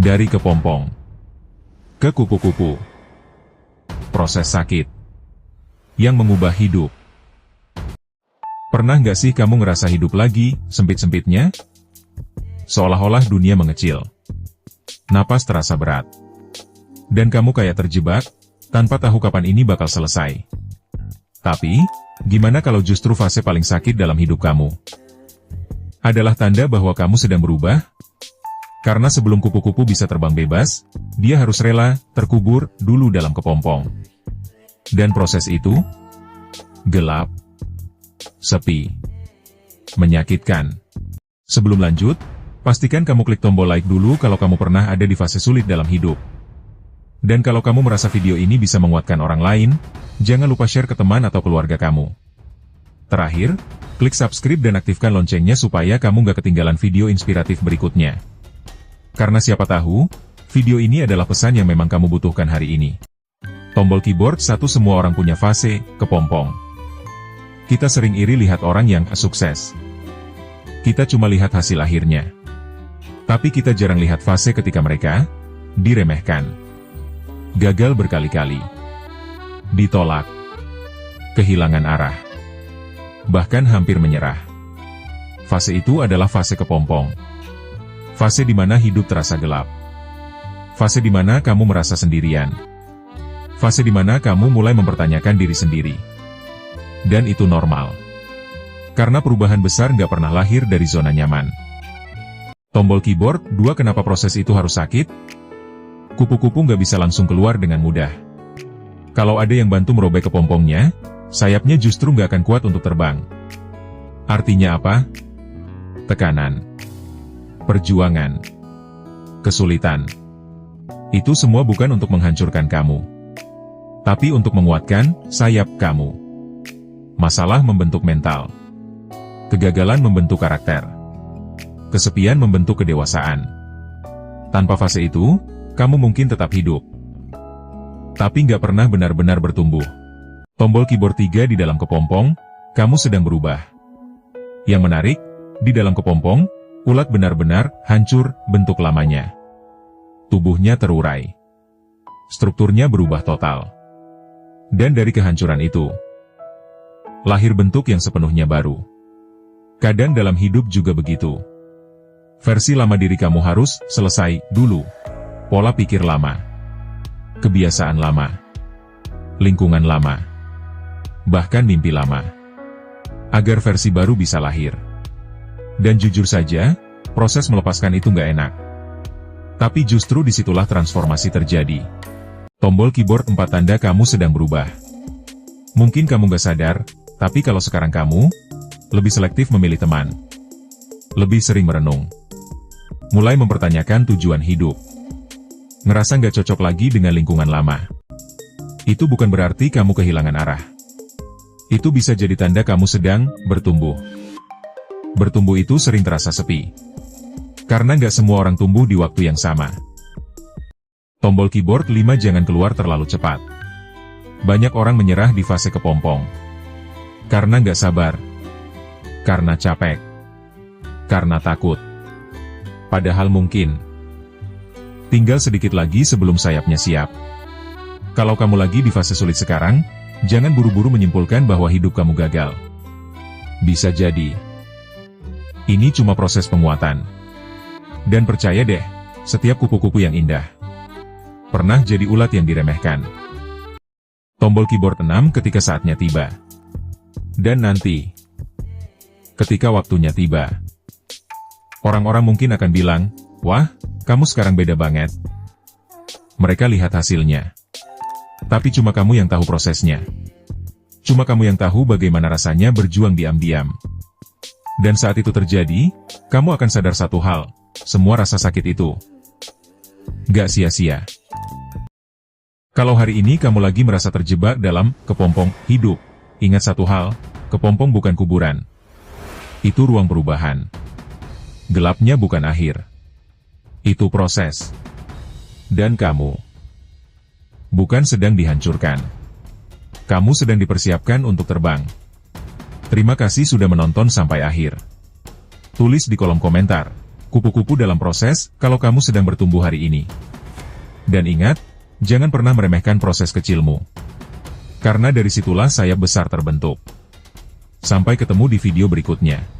Dari kepompong ke kupu-kupu. Proses sakit yang mengubah hidup. Pernah nggak sih kamu ngerasa hidup lagi, sempit-sempitnya? Seolah-olah dunia mengecil. Napas terasa berat. Dan kamu kayak terjebak, tanpa tahu kapan ini bakal selesai. Tapi, gimana kalau justru fase paling sakit dalam hidup kamu adalah tanda bahwa kamu sedang berubah? Karena sebelum kupu-kupu bisa terbang bebas, dia harus rela terkubur dulu dalam kepompong. Dan proses itu gelap, sepi, menyakitkan. Sebelum lanjut, pastikan kamu klik tombol like dulu kalau kamu pernah ada di fase sulit dalam hidup. Dan kalau kamu merasa video ini bisa menguatkan orang lain, jangan lupa share ke teman atau keluarga kamu. Terakhir, klik subscribe dan aktifkan loncengnya supaya kamu nggak ketinggalan video inspiratif berikutnya. Karena siapa tahu, video ini adalah pesan yang memang kamu butuhkan hari ini. Tombol keyboard 1. Semua orang punya fase kepompong. Kita sering iri lihat orang yang sukses. Kita cuma lihat hasil akhirnya. Tapi kita jarang lihat fase ketika mereka diremehkan, gagal berkali-kali, ditolak, kehilangan arah, bahkan hampir menyerah. Fase itu adalah fase kepompong. Fase di mana hidup terasa gelap. Fase di mana kamu merasa sendirian. Fase di mana kamu mulai mempertanyakan diri sendiri. Dan itu normal. Karena perubahan besar nggak pernah lahir dari zona nyaman. Tombol keyboard 2. Kenapa proses itu harus sakit? Kupu-kupu nggak bisa langsung keluar dengan mudah. Kalau ada yang bantu merobek kepompongnya, sayapnya justru nggak akan kuat untuk terbang. Artinya apa? Tekanan, perjuangan, kesulitan. Itu semua bukan untuk menghancurkan kamu, tapi untuk menguatkan sayap kamu. Masalah membentuk mental. Kegagalan membentuk karakter. Kesepian membentuk kedewasaan. Tanpa fase itu, kamu mungkin tetap hidup, tapi nggak pernah benar-benar bertumbuh. Tombol keyboard 3. Di dalam kepompong, kamu sedang berubah. Yang menarik, di dalam kepompong, ulat benar-benar hancur bentuk lamanya. Tubuhnya terurai. Strukturnya berubah total. Dan dari kehancuran itu, lahir bentuk yang sepenuhnya baru. Kadang dalam hidup juga begitu. Versi lama diri kamu harus selesai dulu. Pola pikir lama, kebiasaan lama, lingkungan lama, bahkan mimpi lama, agar versi baru bisa lahir. Dan jujur saja, proses melepaskan itu nggak enak. Tapi justru disitulah transformasi terjadi. Tombol keyboard 4. Tanda kamu sedang berubah. Mungkin kamu nggak sadar, tapi kalau sekarang kamu lebih selektif memilih teman, lebih sering merenung, mulai mempertanyakan tujuan hidup, ngerasa nggak cocok lagi dengan lingkungan lama. Itu bukan berarti kamu kehilangan arah. Itu bisa jadi tanda kamu sedang bertumbuh. Bertumbuh itu sering terasa sepi. Karena nggak semua orang tumbuh di waktu yang sama. Tombol keyboard 5. Jangan keluar terlalu cepat. Banyak orang menyerah di fase kepompong. Karena nggak sabar. Karena capek. Karena takut. Padahal mungkin tinggal sedikit lagi sebelum sayapnya siap. Kalau kamu lagi di fase sulit sekarang, jangan buru-buru menyimpulkan bahwa hidup kamu gagal. Bisa jadi ini cuma proses penguatan. Dan percaya deh, setiap kupu-kupu yang indah pernah jadi ulat yang diremehkan. Tombol keyboard 6. Ketika saatnya tiba. Dan nanti, ketika waktunya tiba, orang-orang mungkin akan bilang, "Wah, kamu sekarang beda banget." Mereka lihat hasilnya. Tapi cuma kamu yang tahu prosesnya. Cuma kamu yang tahu bagaimana rasanya berjuang diam-diam. Dan saat itu terjadi, kamu akan sadar satu hal, semua rasa sakit itu gak sia-sia. Kalau hari ini kamu lagi merasa terjebak dalam kepompong hidup, ingat satu hal, kepompong bukan kuburan. Itu ruang perubahan. Gelapnya bukan akhir. Itu proses. Dan kamu bukan sedang dihancurkan. Kamu sedang dipersiapkan untuk terbang. Terima kasih sudah menonton sampai akhir. Tulis di kolom komentar, kupu-kupu dalam proses kalau kamu sedang bertumbuh hari ini. Dan ingat, jangan pernah meremehkan proses kecilmu. Karena dari situlah sayap besar terbentuk. Sampai ketemu di video berikutnya.